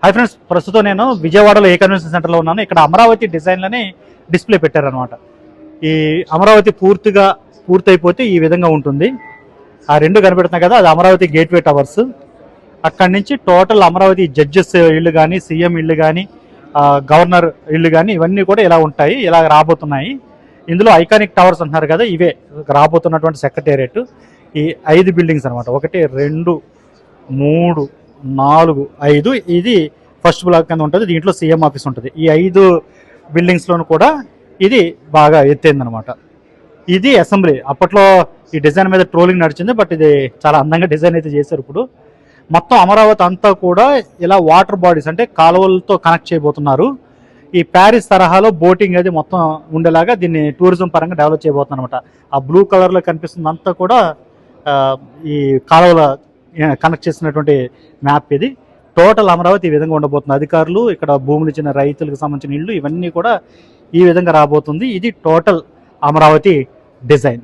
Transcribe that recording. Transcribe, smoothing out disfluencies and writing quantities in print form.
Hi friends, ప్రస్తుతం నేను విజయవాడలో ఏ కన్వెన్షన్ సెంటర్లో ఉన్నాను. ఇక్కడ అమరావతి డిజైన్లని డిస్ప్లే పెట్టారనమాట. ఈ అమరావతి పూర్తయిపోతే ఈ విధంగా ఉంటుంది. ఆ రెండు కనిపెడుతున్నాయి కదా, అది అమరావతి గేట్వే టవర్స్. అక్కడి నుంచి టోటల్ అమరావతి జడ్జెస్ ఇళ్ళు కానీ, సీఎం ఇళ్ళు కానీ, గవర్నర్ ఇళ్ళు కానీ ఇవన్నీ కూడా ఇలా ఉంటాయి, ఇలా రాబోతున్నాయి. ఇందులో ఐకానిక్ టవర్స్ అంటున్నారు కదా, ఇవే రాబోతున్నటువంటి సెక్రటేరియట్. ఈ 5 బిల్డింగ్స్ అనమాట. 1, 2, 3, 4, 5. ఇది ఫస్ట్ బ్లాక్ కింద ఉంటుంది. దీంట్లో సీఎం ఆఫీస్ ఉంటుంది. ఈ 5 బిల్డింగ్స్లోనూ కూడా ఇది బాగా ఎత్తైందనమాట. ఇది అసెంబ్లీ. అప్పట్లో ఈ డిజైన్ మీద ట్రోలింగ్ నడిచింది, బట్ ఇది చాలా అందంగా డిజైన్ అయితే చేశారు. ఇప్పుడు మొత్తం అమరావతి అంతా కూడా ఇలా వాటర్ బాడీస్ అంటే కాలువలతో కనెక్ట్ చేయబోతున్నారు. ఈ ప్యారిస్ తరహాలో బోటింగ్ అది మొత్తం ఉండేలాగా దీన్ని టూరిజం పరంగా డెవలప్ చేయబోతున్నారు అనమాట. ఆ బ్లూ కలర్లో కనిపిస్తుంది అంతా కూడా ఈ కాలువల కనెక్ట్ చేసినటువంటి మ్యాప్ ఇది. టోటల్ అమరావతి ఈ విధంగా ఉండబోతుంది. అధికారులు, ఇక్కడ భూములు ఇచ్చిన రైతులకు సంబంధించిన ఇళ్ళు ఇవన్నీ కూడా ఈ విధంగా రాబోతుంది. ఇది టోటల్ అమరావతి డిజైన్.